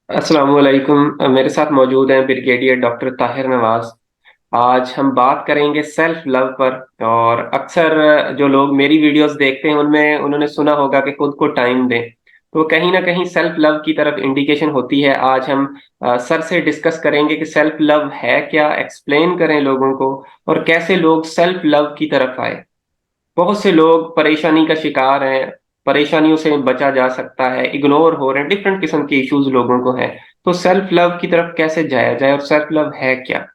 अस्सलामुअलैकुम। मेरे साथ मौजूद हैं ब्रिगेडियर डॉक्टर ताहिर नवाज। आज हम बात करेंगे सेल्फ लव पर। और अक्सर जो लोग मेरी वीडियोस देखते हैं उनमें उन्होंने सुना होगा कि खुद को टाइम दें, तो कहीं ना कहीं सेल्फ लव की तरफ इंडिकेशन होती है। आज हम सर से डिस्कस करेंगे कि सेल्फ लव है क्या, एक्सप्लेन करें लोगों को, और कैसे लोग सेल्फ लव की तरफ आए। बहुत से लोग परेशानी का शिकार हैं, परेशानियों से बचा जा सकता है, इग्नोर हो रहे हैं, डिफरेंट किस्म के इश्यूज लोगों को हैं। तो सेल्फ लव की तरफ कैसे जाया जाए और सेल्फ लव है क्या?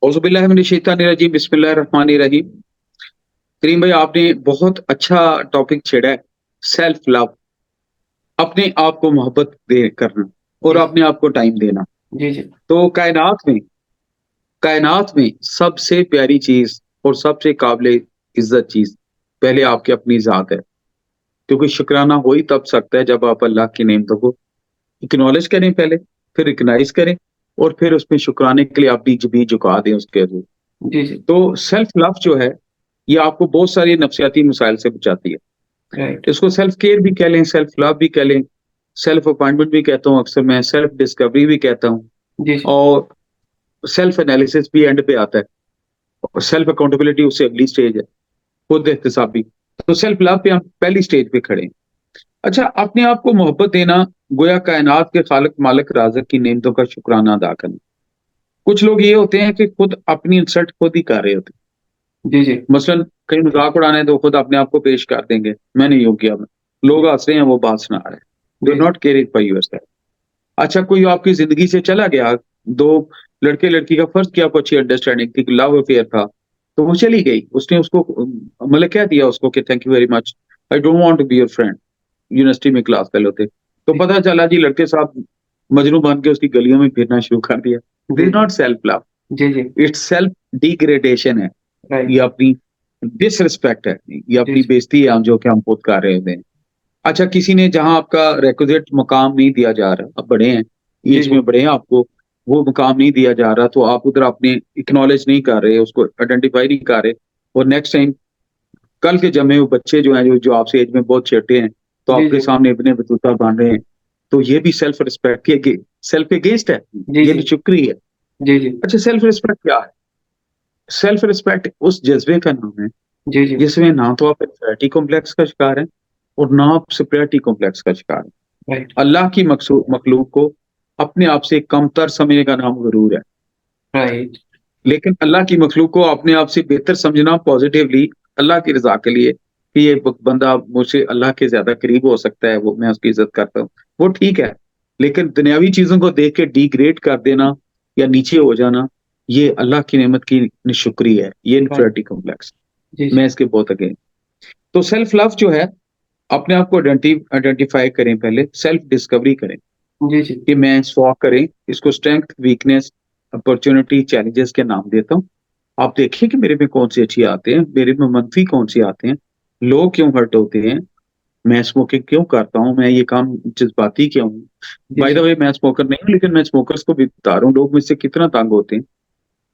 औज़ुबिल्लाहिमिनश्शैतानिर्रजीम बिस्मिल्लाहिर्रहमानिर्रहीम। करीम भाई, आपने बहुत अच्छा टॉपिक छेड़ा है। सेल्फ लव, अपने आप को मोहब्बत दे करना और जी अपने आप को टाइम देना। जी जी तो कायनात में सबसे प्यारी चीज और सबसे काबिल इज्जत चीज पहले आपकी अपनी जात है। क्योंकि शुक्राना हो ही तब सकता है जब आप अल्लाह की नेमतों को इक्नॉलेज करें पहले, फिर रिकग्नाइज करें, और फिर उसमें शुक्राने के लिए आप बीज बीज झुका दें उसके आगे। जी जी। तो सेल्फ लव जो है, ये आपको बहुत सारी नफ्सियाती मसाइल से बचाती है। राइट। इसको सेल्फ केयर भी कह लें, सेल्फ लव भी कह लें, सेल्फ अपॉइंटमेंट भी कहता हूँ, अक्सर मैं सेल्फ डिस्कवरी भी कहता हूँ। जी जी और सेल्फ एनालिसिस भी एंड पे आता है, और सेल्फ अकाउंटेबिलिटी उससे अगली स्टेज है, खुद एहतसाबी। तो सेल्फ लव पे हम पहली स्टेज पे खड़े हैं। अच्छा, अपने आप को मोहब्बत देना, गोया कायनात के खालिक मालिक राज़िक की नेमतों का शुक्राना अदा करना। कुछ लोग ये होते हैं कि खुद अपनी इंसल्ट खुद ही कर रहे होते जी जी हैं। मसलन कहीं मजाक उड़ाना है तो खुद अपने आप को पेश कर देंगे, मैंने यूं किया, लोग हंस रहे हैं, वो बात सुना रहे हैं। डू जी जी not care it for yourself. अच्छा, कोई आपकी जिंदगी से चला गया, दो लड़के लड़की का फर्ज किया, आपको अच्छी अंडरस्टैंडिंग थी, लव अफेयर था, तो वो चली गई, उसने उसको मतलब कह दिया उसको कि thank you very much, I don't want to be your friend. University में क्लास फेलो थे, तो जी पता चला जी लड़के साहब मजनू बन के उसकी गलियों में फिरना शुरू कर दिया। दिस जी इज नॉट सेल्फ लव, जी जी। इट्स सेल्फ डिग्रेडेशन है। ये राइट। अपनी डिसरिस्पेक्ट है, ये जी अपनी जी बेइज्जती है जो कि हम खुद कर रहे होते हैं। अच्छा, किसी ने जहां आपका रिक्विजिट मुकाम नहीं दिया जा रहा, अब बड़े हैं, जी एज जी में बड़े हैं, आपको वो मुकाम नहीं दिया जा रहा, तो आप उधर अपने इक्नॉलेज नहीं कर रहे, उसको आइडेंटिफाई नहीं कर रहे। और नेक्स्ट टाइम कल के जमे हुए बच्चे जो हैं, जो आपसे एज में बहुत छोटे हैं, तो जी आपके जी सामने इब्ने बतूता बन रहे हैं, तो ये भी सेल्फ रिस्पेक्ट के सेल्फ अगेंस्ट है, जी ये जी भी चुकरी है। जी जी अच्छा, सेल्फ रिस्पेक्ट क्या है? सेल्फ रिस्पेक्ट उस जज्बे का नाम है जी जी। जिसमें ना तो आप इंफेरिटी कॉम्प्लेक्स का शिकार हैं और ना आप सुपरियरिटी कॉम्प्लेक्स का शिकार हैं। राइट। अल्लाह की मखलूक को अपने आप से कमतर समझने का नाम गुरूर है। राइट। लेकिन अल्लाह की मखलूक को अपने आप से बेहतर समझना पॉजिटिवली, अल्लाह की रजा के लिए, कि ये बंदा मुझसे अल्लाह के ज्यादा करीब हो सकता है, वो मैं उसकी इज्जत करता हूँ, वो ठीक है। लेकिन दुनियावी चीजों को देख के डिग्रेड कर देना या नीचे हो जाना, ये अल्लाह की नेमत की निशुक्री है, ये राइट। Infinity complex. जी मैं जी इसके बहुत अगेंस्ट। तो सेल्फ लव जो है, अपने आप को आइडेंटिफाई करें, पहले सेल्फ डिस्कवरी करें जी जी कि मैं स्वॉक करें, इसको स्ट्रेंथ, वीकनेस, अपॉर्चुनिटी, चैलेंजेस के नाम देता हूँ। आप देखिए कि मेरे में कौन सी अच्छी आते हैं, मेरे में मंफी कौन सी आते हैं, लोग क्यों हर्ट होते हैं, मैं स्मोकिंग क्यों करता हूँ, मैं ये काम जज्बाती क्यों हूँ। जी बाय द जी वे, मैं स्मोकर नहीं हूँ, लेकिन मैं स्मोकर्स को भी बता रहा हूँ, लोग मुझसे कितना तंग होते हैं।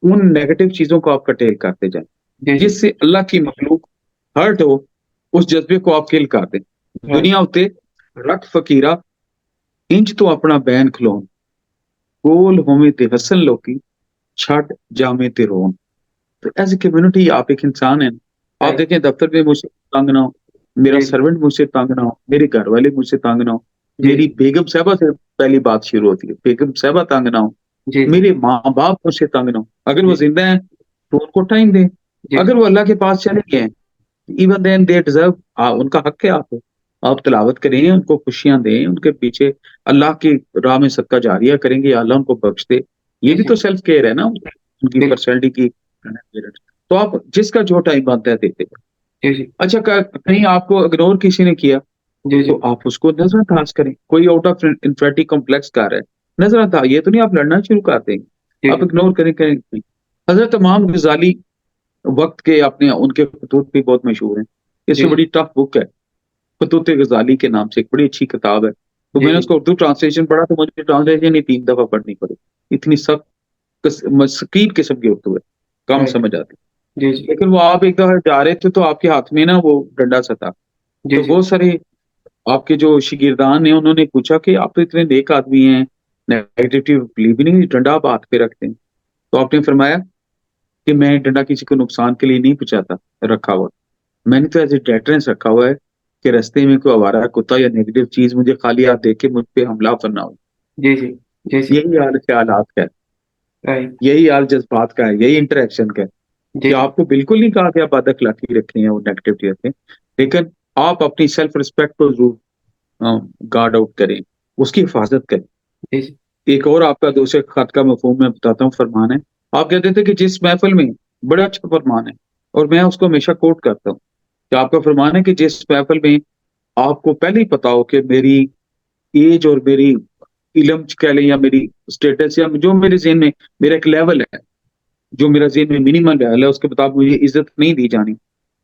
उन नेगेटिव चीजों को आप कटेल करते जाएं, जी जी। जिससे अल्लाह की मखलूक हर्ट हो, उस जज्बे को आप किल कर दें। राइट। दुनिया उत्ते रख फकीरा, इंज तो अपना बैन खलोन, कोल होवे ते हसन लोकी, छड़ जामे ते रोन। तो एज ए कम्युनिटी आप एक इंसान हैं। आप राइट। देखें, दफ्तर में मुझसे तंग ना हो, मेरा जी जी सर्वेंट मुझसे तंग ना हो, मेरे घर वाले मुझसे तंग ना हो, जी मेरी बेगम साहबा से पहली बात शुरू होती है, बेगम साहबा तंग ना हो, जी जी मेरे माँ बाप मुझसे तंग ना हो। अगर वो जी जिंदा है तो उनको टाइम दें, जी अगर वो अल्लाह के पास चले गए हैं, इवन देन दे डिजर्व, उनका हक है। आप तिलावत करें, उनको खुशियां दें, उनके पीछे अल्लाह की राह में सदका जारिया करेंगे, अल्लाह उनको बख्श दे। ये जी भी तो जी। सेल्फ केयर है ना, उनकी बिल्कुल। पर्सनैलिटी की। तो आप जिसका जो टाइम बनता है देते हैं। जी जी अच्छा, कहीं आपको इग्नोर किसी ने किया, जी जी तो आप उसको नजरअंदाज करें। कोई आउट ऑफ इंफिनिटी कॉम्प्लेक्स कर रहा है, नजरअंदाज, ये तो नहीं आप लड़ना शुरू कर देंगे, जी आप जी इग्नोर करें करें। हजरत इमाम गजाली वक्त के अपने, उनके खतूत भी बहुत मशहूर हैं। जी इससे जी बड़ी टफ बुक है, खतूत गजाली के नाम से एक बड़ी अच्छी किताब है। तो जी मैंने जी उसका उर्दू ट्रांसलेशन पढ़ा, तो मुझे ट्रांसलेशन ही 3 दफा पढ़नी पड़ी, इतनी सख्त मस्कीन किस्म की उर्दू है, कम राइट। समझ आती। जी जी लेकिन वो आप एक दफा जा रहे थे तो आपके हाथ में ना वो डंडा सा था, जी तो जी बहुत सारे आपके जो शागिर्दान हैं उन्होंने पूछा कि आप तो इतने नेक आदमी हैं, नेगेटिविटी बिलीव ही नहीं, डंडा आप हाथ पे रखते हैं। तो आपने फरमाया कि मैं डंडा किसी को नुकसान के लिए नहीं पहुँचाता रखा हुआ। मैंने तो एज़ अ डेटरेंस रखा हुआ है कि रास्ते में कोई आवारा कुत्ता या नेगेटिव चीज़ मुझे खाली हाथ देख के मुझ पे हमला-आवर ना हो। जी, जी। जी, जी। यही हाल ख़यालात का है, राइट। यही हाल जज़्बात का है, यही इंटरैक्शन का है जी, कि जी। आपको बिल्कुल नहीं कहा कि आप बद-अखलाकी रखें या वो नेगेटिविटी रखें, लेकिन आप अपनी सेल्फ रिस्पेक्ट को ज़रूर गार्ड आउट करें, उसकी हिफ़ाज़त करें। जी, जी। एक और आपका दूसरे ख़त का मफ़हूम मैं बताता हूँ, फ़रमान है। आप कहते थे कि जिस महफ़िल में बड़ा अच्छा फ़रमान है और मैं उसको हमेशा कोट करता हूँ, कि आपका फ़रमान है कि जिस महफ़िल में आपको पहले ही पता हो कि मेरी ऐज और मेरी इल्म कह लें या मेरी स्टेटस या जो मेरे ज़हन में मेरा एक लेवल है, जो मेरा ज़हन में मिनिमम लेवल है, उसके मुताबिक मुझे इज़्ज़त नहीं दी जानी,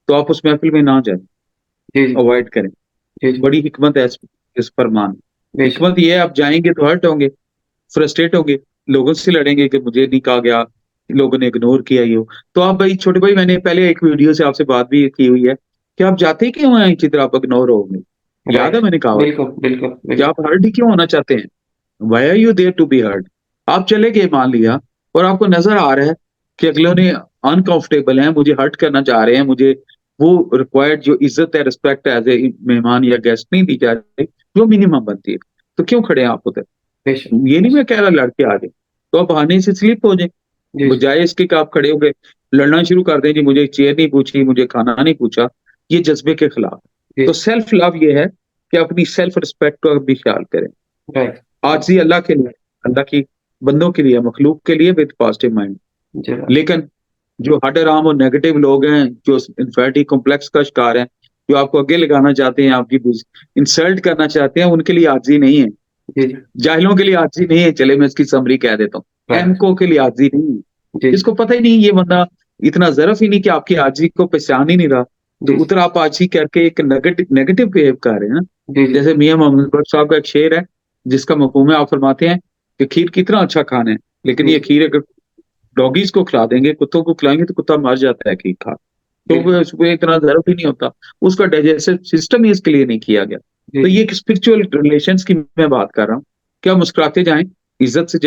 तो आप उस महफ़िल में ना जाएँ, जी, जी। अवॉइड करें। जी, जी। बड़ी हिकमत है इस फरमान में। बेशक। हिकमत ये है, आप जाएँगे तो हर्ट होंगे, फ्रस्ट्रेट होंगे, लोगों से लड़ेंगे कि मुझे नहीं कहा गया, लोगों ने इग्नोर किया ये वो। तो आप भाई छोटे भाई, मैंने पहले एक वीडियो से आपसे बात भी की हुई है कि आप जाते क्यों हैं इसी तरह, आप इग्नोर होगे? याद है राइट। मैंने कहावत? बिल्कुल, बिल्कुल, कि बिल्कुल। आप हर्ट ही क्यों होना चाहते हैं? Why are you there to be hurt? आप चले गए मान लिया और आपको नज़र आ रहा है कि अगलों ने अनकंफर्टेबल हैं, मुझे हर्ट करना चाह रहे हैं, मुझे वो रिक्वायर्ड जो इज़्ज़त है, रिस्पेक्ट एज़ ए मेहमान या गेस्ट नहीं दी जा रही, जो मिनिमम बनती है। तो क्यों खड़े हैं आप उधर? बेशक, ये नहीं मैं बेशक। कह रहा लड़ के आ जाएँ, तो आप बहाने से स्लिप हो जाएँ। जी, जी। बजाए इसके कि आप खड़े हो गए, लड़ना शुरू कर दें, जी मुझे चेयर नहीं पूछी, मुझे खाना नहीं पूछा, ये जज़्बे के खिलाफ है। जी, तो जी। सेल्फ लव ये है कि अपनी सेल्फ रिस्पेक्ट का भी ख्याल करें। Right, right. आज़ी अल्लाह के लिए, अल्लाह की बंदों के लिए, मखलूक के लिए विद पॉज़िटिव माइंड। जी, बात। लेकिन जो हड-हराम और नेगेटिव लोग हैं, जो इन्फिनिटी कॉम्प्लेक्स का शिकार हैं, जो आपको आगे लगाना चाहते हैं, आपकी इंसल्ट करना चाहते हैं, उनके लिए आज़ी नहीं है। जी, जी। जाहिलों के लिए आज़ी नहीं है, चलिए मैं इसकी समरी कह देता हूँ। राइट। अहमकों के लिए आज़ी नहीं है। जी, जी। जिसको पता ही नहीं ये बंदा इतना ज़रफ़ ही नहीं कि आपकी आज़ी को पहचान ही नहीं रहा, तो जी, जी। उधर आप आज़ी करके एक नेगेटिव बिहेव कर रहे हैं ना। जी, जी। जैसे मियाँ मोहम्मद बख्श साहब का एक शेर है, जिसका मफ़हूम है, आप फरमाते हैं कि खीर कितना अच्छा खाना है, लेकिन जी, ये जी। खीर अगर डॉगीज़ को खिला देंगे, कुत्तों को खिलाएँगे तो कुत्ता मर जाता है खीर खा के। तो वो बिल्कुल। उसमें इतना ज़रफ़ ही नहीं होता। उसका डाइजेस्टिव सिस्टम ही इसके लिए नहीं किया गया। जी, तो जी। ये एक स्पिरिचुअल रिलेशंस की मैं बात कर रहा हूँ। कि आप मुस्कुराते जाएँ, इज़्ज़त से